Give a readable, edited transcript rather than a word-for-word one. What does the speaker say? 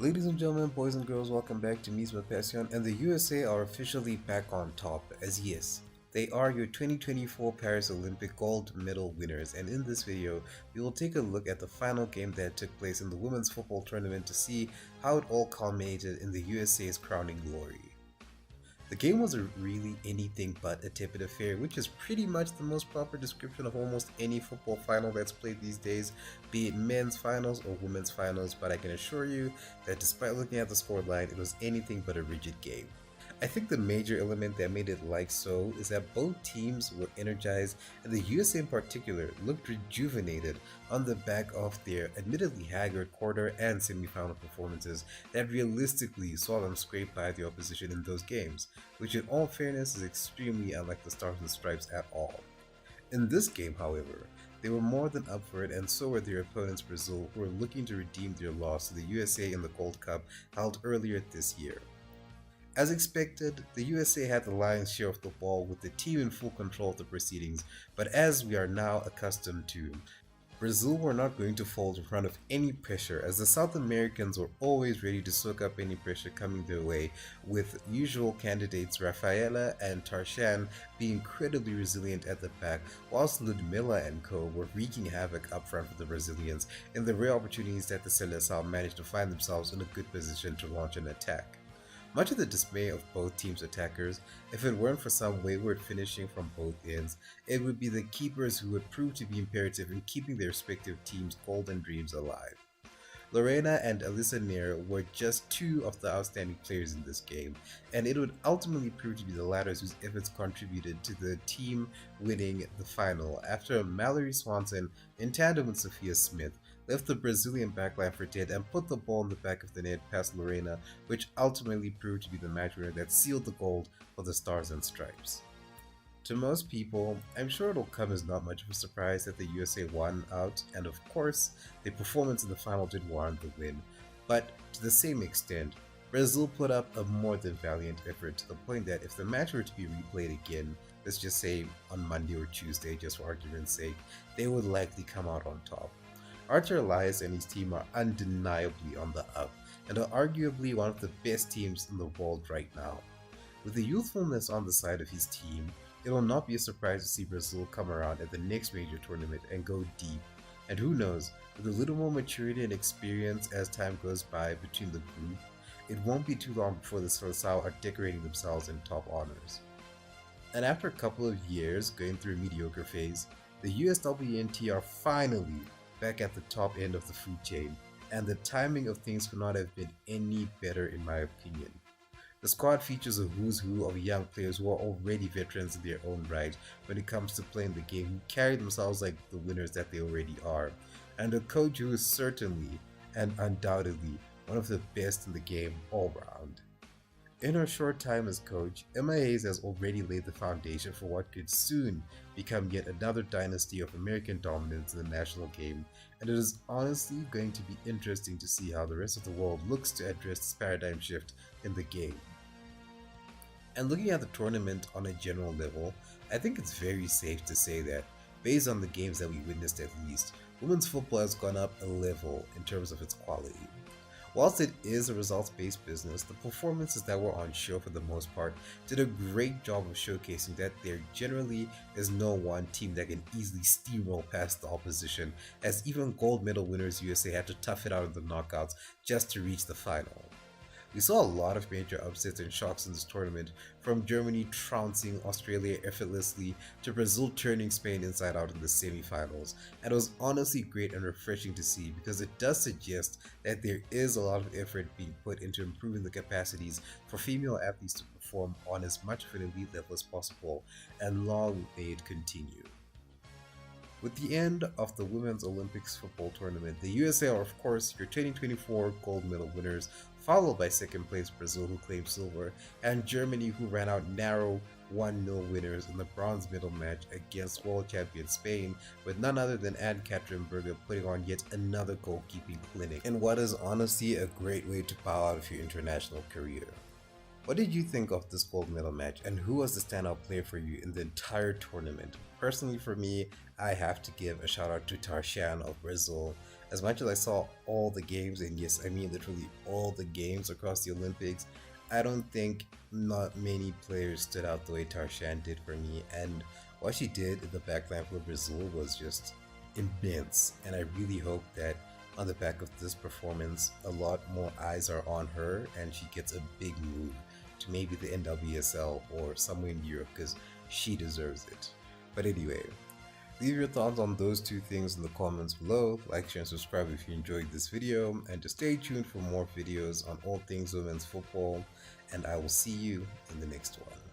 Ladies and gentlemen, boys and girls, welcome back to mismapasion, and the USA are officially back on top, as yes, they are your 2024 Paris Olympic gold medal winners. And in this video, we will take a look at the final game that took place in the women's football tournament to see how it all culminated in the USA's crowning glory. The game was really anything but a tepid affair, which is pretty much the most proper description of almost any football final that's played these days, be it men's finals or women's finals, but I can assure you that despite looking at the scoreline, it was anything but a rigid game. I think the major element that made it like so is that both teams were energized, and the USA in particular looked rejuvenated on the back of their admittedly haggard quarter and semi-final performances that realistically saw them scrape by the opposition in those games, which in all fairness is extremely unlike the Stars and Stripes at all. In this game, however, they were more than up for it, and so were their opponents Brazil, who were looking to redeem their loss to the USA in the Gold Cup held earlier this year. As expected, the USA had the lion's share of the ball with the team in full control of the proceedings, but as we are now accustomed to, Brazil were not going to fold in front of any pressure, as the South Americans were always ready to soak up any pressure coming their way, with usual candidates Rafaela and Tarshan being incredibly resilient at the back, whilst Ludmilla and co were wreaking havoc up front for the Brazilians in the rare opportunities that the Seleção managed to find themselves in a good position to launch an attack. Much of the dismay of both teams' attackers, if it weren't for some wayward finishing from both ends, it would be the keepers who would prove to be imperative in keeping their respective teams' golden dreams alive. Lorena and Alyssa Nair were just two of the outstanding players in this game, and it would ultimately prove to be the latter whose efforts contributed to the team winning the final after Mallory Swanson, in tandem with Sophia Smith, left the Brazilian backline for dead and put the ball in the back of the net past Lorena, which ultimately proved to be the match winner that sealed the gold for the Stars and Stripes. To most people, I'm sure it'll come as not much of a surprise that the USA won out, and of course, their performance in the final did warrant the win. But to the same extent, Brazil put up a more than valiant effort to the point that if the match were to be replayed again, let's just say on Monday or Tuesday, just for argument's sake, they would likely come out on top. Arthur Elias and his team are undeniably on the up, and are arguably one of the best teams in the world right now. With the youthfulness on the side of his team, it will not be a surprise to see Brazil come around at the next major tournament and go deep. And who knows, with a little more maturity and experience as time goes by between the group, it won't be too long before the Seleção are decorating themselves in top honors. And after a couple of years going through a mediocre phase, the USWNT are finally back at the top end of the food chain, and the timing of things could not have been any better in my opinion. The squad features a who's who of young players who are already veterans in their own right when it comes to playing the game, who carry themselves like the winners that they already are, and a coach who is certainly and undoubtedly one of the best in the game all round. In her short time as coach, Emma Hayes has already laid the foundation for what could soon become yet another dynasty of American dominance in the national game, and it is honestly going to be interesting to see how the rest of the world looks to address this paradigm shift in the game. And looking at the tournament on a general level, I think it's very safe to say that, based on the games that we witnessed at least, women's football has gone up a level in terms of its quality. Whilst it is a results-based business, the performances that were on show for the most part did a great job of showcasing that there generally is no one team that can easily steamroll past the opposition, as even gold medal winners USA had to tough it out in the knockouts just to reach the final. We saw a lot of major upsets and shocks in this tournament, from Germany trouncing Australia effortlessly to Brazil turning Spain inside out in the semi-finals, and it was honestly great and refreshing to see because it does suggest that there is a lot of effort being put into improving the capacities for female athletes to perform on as much of an elite level as possible, and long may it continue. With the end of the Women's Olympics football tournament, the USA are of course your 2024 gold medal winners, followed by second place Brazil, who claimed silver, and Germany, who ran out narrow 1-0 winners in the bronze medal match against world champion Spain, with none other than Anne-Katrin Berger putting on yet another goalkeeping clinic in what is honestly a great way to bow out of your international career. What did you think of this gold medal match, and who was the standout player for you in the entire tournament? Personally for me, I have to give a shout out to Tarshan of Brazil, As much as I saw all the games, and yes, I mean literally all the games across the Olympics, I don't think not many players stood out the way Tarshan did for me. And what she did in the backline for Brazil was just immense. And I really hope that on the back of this performance, a lot more eyes are on her and she gets a big move to maybe the NWSL or somewhere in Europe because she deserves it. But anyway, leave your thoughts on those two things in the comments below. Like, share, and subscribe if you enjoyed this video, and to stay tuned for more videos on all things women's football, and I will see you in the next one.